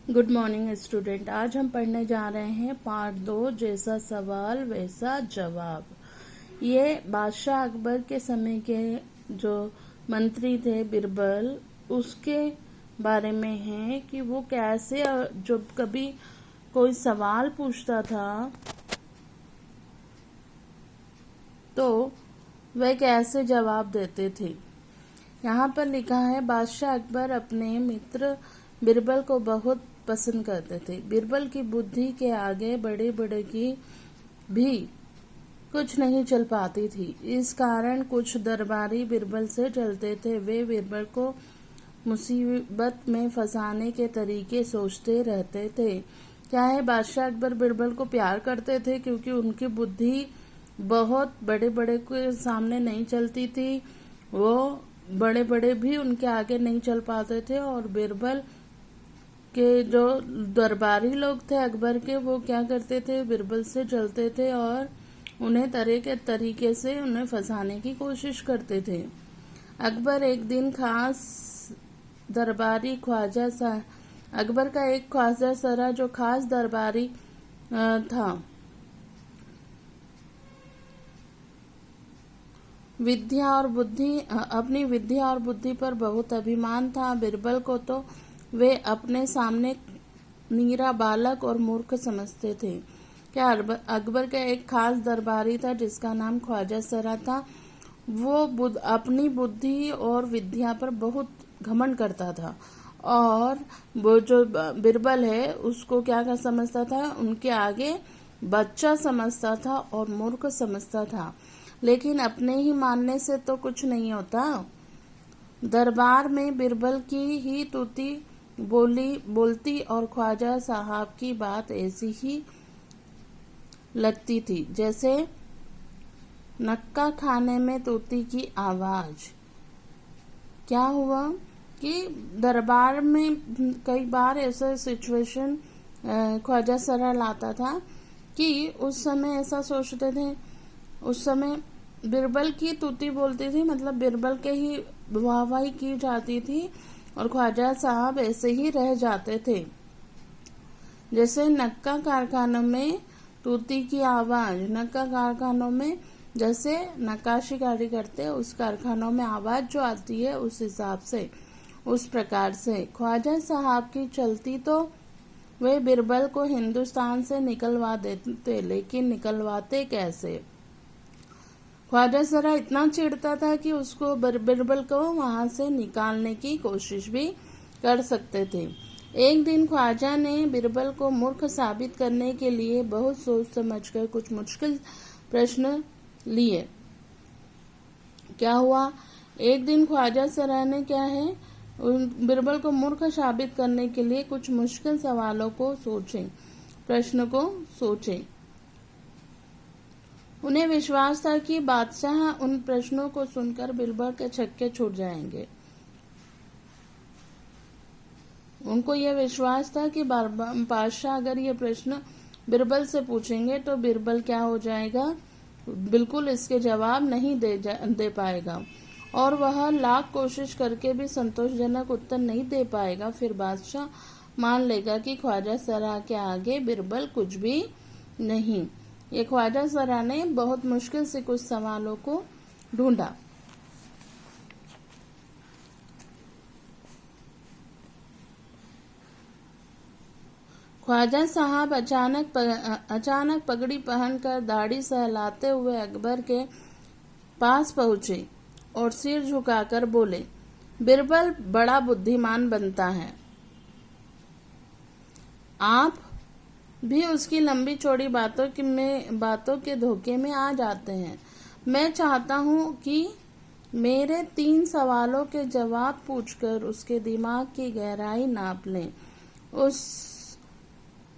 Good morning student. आज हम पढ़ने जा रहे हैं पार्ट 2, जैसा सवाल वैसा जवाब। ये बादशाह अकबर के समय के जो मंत्री थे बिरबल, उसके बारे में है कि वो कैसे जब कभी कोई सवाल पूछता था तो वह कैसे जवाब देते थे। यहाँ पर लिखा है, बादशाह अकबर अपने मित्र बिरबल को बहुत पसंद करते थे। बिरबल की बुद्धि के आगे बड़े बड़े की भी कुछ नहीं चल पाती थी। इस कारण कुछ दरबारी बिरबल से चलते थे। वे बिरबल को मुसीबत में फंसाने के तरीके सोचते रहते थे। क्या है, बादशाह अकबर बिरबल को प्यार करते थे क्योंकि उनकी बुद्धि बहुत बड़े बड़े के सामने नहीं चलती थी। वो बड़े बड़े भी उनके आगे नहीं चल पाते थे और बिरबल के जो दरबारी लोग थे अकबर के, वो क्या करते थे, बिरबल से चलते थे और उन्हें तरह के तरीके से उन्हें फंसाने की कोशिश करते थे। अकबर एक दिन खास दरबारी ख्वाजा सा अकबर का एक ख्वाजा सरा जो खास दरबारी था, अपनी विद्या और बुद्धि पर बहुत अभिमान था। बिरबल को तो वे अपने सामने नीरा बालक और मूर्ख समझते थे। क्या अकबर का एक खास दरबारी था जिसका नाम ख्वाजा सरा था। वो अपनी बुद्धि और विद्या पर बहुत घमंड करता था और वो जो बिरबल है उसको क्या समझता था, उनके आगे बच्चा समझता था और मूर्ख समझता था। लेकिन अपने ही मानने से तो कुछ नहीं होता। दरबार में बिरबल की ही तूती बोलती और ख्वाजा साहब की बात ऐसी ही लगती थी जैसे नक्का खाने में तूती की आवाज। क्या हुआ कि दरबार में कई बार ऐसा सिचुएशन ख्वाजा सरा लाता था कि उस समय ऐसा सोचते थे, उस समय बिरबल की तूती बोलती थी, मतलब बिरबल के ही वाहवाही की जाती थी और ख्वाजा साहब ऐसे ही रह जाते थे। जैसे नक्का कारखानों में तूती की आवाज, नक्का कारखानों में जैसे नक्काशी कारी करते उस कारखानों में आवाज जो आती है, उस हिसाब से, उस प्रकार से ख्वाजा साहब की चलती तो वे बिरबल को हिंदुस्तान से निकलवा देते, लेकिन निकलवाते कैसे। ख्वाजा सरा इतना चिढ़ता था कि उसको बिरबल को वहां से निकालने की कोशिश भी कर सकते थे। एक दिन ख्वाजा ने बिरबल को मूर्ख साबित करने के लिए बहुत सोच समझकर कुछ मुश्किल प्रश्न लिए। क्या हुआ, एक दिन ख्वाजा सरा ने बिरबल को मूर्ख साबित करने के लिए कुछ मुश्किल सवालों को प्रश्न को सोचे। उन्हें विश्वास था कि बादशाह उन प्रश्नों को सुनकर बिरबल के छक्के छूट जाएंगे। उनको यह विश्वास था कि बादशाह अगर ये प्रश्न बिरबल से पूछेंगे तो बिरबल क्या हो जाएगा, बिल्कुल इसके जवाब नहीं दे पाएगा और वह लाख कोशिश करके भी संतोषजनक उत्तर नहीं दे पाएगा। फिर बादशाह मान लेगा कि ख्वाजा सरा के आगे बिरबल कुछ भी नहीं। ये ख्वाजा सरा ने बहुत मुश्किल से कुछ सवालों को ढूंढा। ख्वाजा साहब अचानक पगड़ी पहनकर दाढ़ी सहलाते हुए अकबर के पास पहुंचे और सिर झुकाकर बोले, बिरबल बड़ा बुद्धिमान बनता है, आप भी उसकी लंबी चौड़ी बातों के धोखे में आ जाते हैं। मैं चाहता हूं कि मेरे 3 सवालों के जवाब पूछकर उसके दिमाग की गहराई नाप लें। उस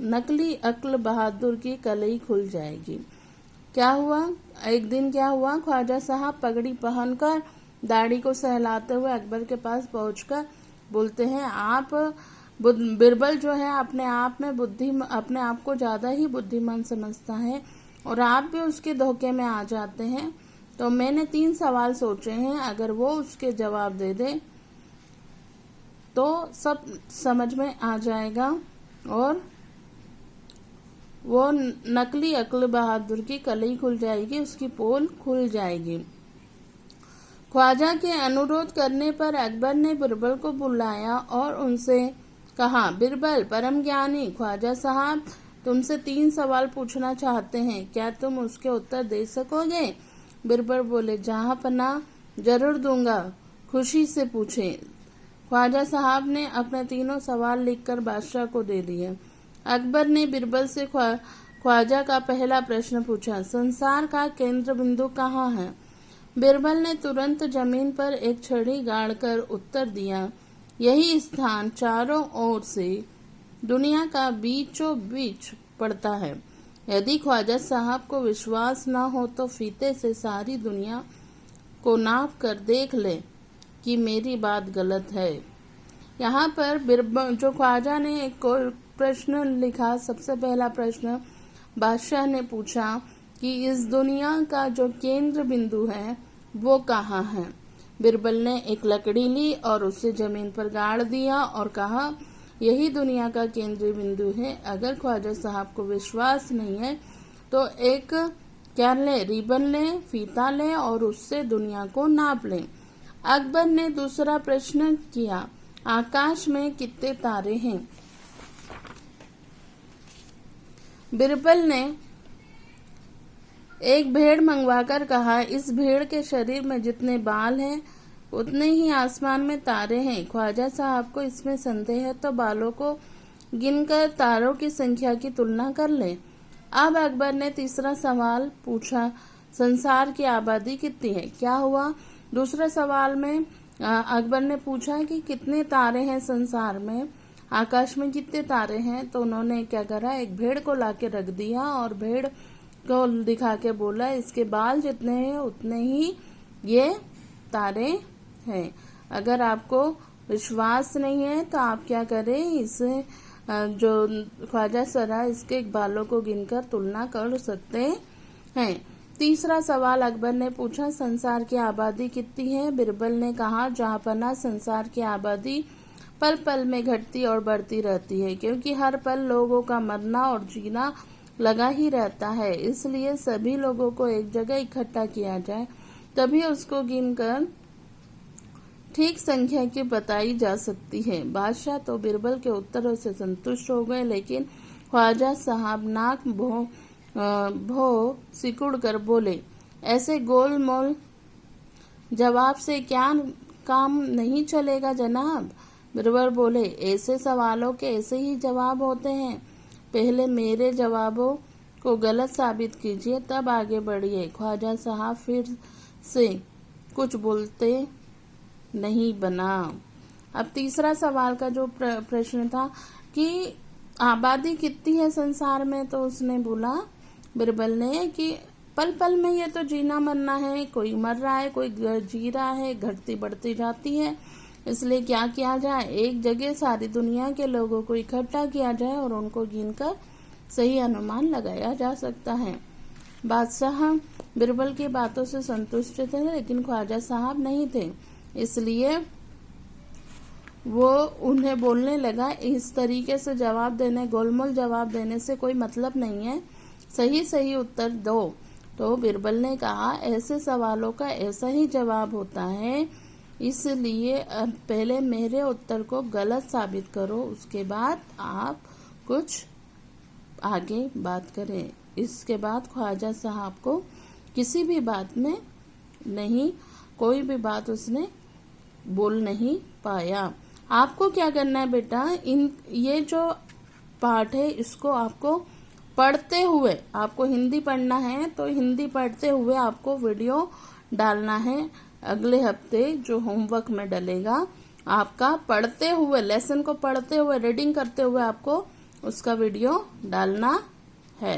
नकली अक्ल बहादुर की कलई खुल जाएगी। क्या हुआ, एक दिन क्या हुआ, ख्वाजा साहब पगड़ी पहनकर दाढ़ी को सहलाते हुए अकबर के पास पहुंचकर बोलते हैं, आप बिरबल जो है अपने आप को ज्यादा ही बुद्धिमान समझता है और आप भी उसके धोखे में आ जाते हैं। तो मैंने 3 सवाल सोचे हैं, अगर वो उसके जवाब दे दे तो सब समझ में आ जाएगा और वो नकली अक्ल बहादुर की कलई खुल जाएगी, उसकी पोल खुल जाएगी। ख्वाजा के अनुरोध करने पर अकबर ने बिरबल को बुलाया और उनसे कहा, बिरबल परम ज्ञानी ख्वाजा साहब तुमसे 3 सवाल पूछना चाहते हैं, क्या तुम उसके उत्तर दे सकोगे? बिरबल बोले, जहां पना जरूर दूंगा, खुशी से पूछे। ख्वाजा साहब ने अपने 3 सवाल लिखकर बादशाह को दे दिए। अकबर ने बिरबल से ख्वाजा का पहला प्रश्न पूछा, संसार का केंद्र बिंदु कहाँ है? बिरबल ने तुरंत जमीन पर एक छड़ी गाड़कर उत्तर दिया, यही स्थान चारों ओर से दुनिया का बीचों बीच पड़ता है। यदि ख्वाजा साहब को विश्वास न हो तो फीते से सारी दुनिया को नाप कर देख ले कि मेरी बात गलत है। यहाँ पर बिरबल जो ख्वाजा ने एक प्रश्न लिखा, सबसे पहला प्रश्न बादशाह ने पूछा कि इस दुनिया का जो केंद्र बिंदु है वो कहाँ है? बिरबल ने एक लकड़ी ली और उसे जमीन पर गाड़ दिया और कहा, यही दुनिया का केंद्रीय बिंदु है। अगर ख्वाजा साहब को विश्वास नहीं है तो एक क्या ले, रिबन ले, फीता ले और उससे दुनिया को नाप ले। अकबर ने दूसरा प्रश्न किया, आकाश में कितने तारे हैं? बिरबल ने एक भेड़ मंगवाकर कहा, इस भेड़ के शरीर में जितने बाल हैं उतने ही आसमान में तारे हैं। ख्वाजा साहब को इसमें संदेह है तो बालों को गिनकर तारों की संख्या की तुलना कर ले। अब अकबर ने तीसरा सवाल पूछा, संसार की आबादी कितनी है? क्या हुआ? दूसरे सवाल में अकबर ने पूछा कि कितने तारे हैं संसार में, आकाश में कितने तारे हैं? तो उन्होंने क्या करा, एक भेड़ को लाके रख दिया और भेड़ को दिखा के बोला, इसके बाल जितने हैं उतने ही ये तारे हैं। अगर आपको विश्वास नहीं है तो आप क्या करें, इसे जो ख्वाजा सरा इसके बालों को गिनकर तुलना कर सकते हैं। तीसरा सवाल अकबर ने पूछा, संसार की आबादी कितनी है? बिरबल ने कहा, जहाँपना संसार की आबादी पल पल में घटती और बढ़ती रहती है, क्योंकि हर पल लोगों का मरना और जीना लगा ही रहता है। इसलिए सभी लोगों को एक जगह इकट्ठा किया जाए, तभी उसको गिनकर ठीक संख्या की बताई जा सकती है। बादशाह तो बिरबल के उत्तरों से संतुष्ट हो गए, लेकिन ख्वाजा साहब नाक भो सिकुड़ कर बोले, ऐसे गोलमोल जवाब से क्या काम नहीं चलेगा जनाब? बिरबल बोले, ऐसे सवालों के ऐसे ही जवाब होते हैं, पहले मेरे जवाबों को गलत साबित कीजिए तब आगे बढ़िए। ख्वाजा साहब फिर से कुछ बोलते नहीं बना। अब तीसरा सवाल का जो प्रश्न था कि आबादी कितनी है संसार में, तो उसने बोला बिरबल ने कि पल पल में ये तो जीना मरना है, कोई मर रहा है, कोई जी रहा है, घटती बढ़ती जाती है। इसलिए क्या किया जाए, एक जगह सारी दुनिया के लोगों को इकट्ठा किया जाए और उनको गिनकर सही अनुमान लगाया जा सकता है। बादशाह बिरबल की बातों से संतुष्ट थे, लेकिन ख्वाजा साहब नहीं थे, इसलिए वो उन्हें बोलने लगा, इस तरीके से जवाब देने, गोलमोल जवाब देने से कोई मतलब नहीं है, सही सही उत्तर दो। तो बिरबल ने कहा, ऐसे सवालों का ऐसा ही जवाब होता है, इसलिए पहले मेरे उत्तर को गलत साबित करो, उसके बाद आप कुछ आगे बात करें। इसके बाद ख्वाजा साहब को किसी भी बात में नहीं, कोई भी बात उसने बोल नहीं पाया। आपको क्या करना है बेटा, ये जो पाठ है इसको आपको पढ़ते हुए, आपको हिंदी पढ़ना है तो हिंदी पढ़ते हुए आपको वीडियो डालना है। अगले हफ्ते जो होमवर्क में डलेगा आपका, पढ़ते हुए, लेसन को पढ़ते हुए, रीडिंग करते हुए आपको उसका वीडियो डालना है।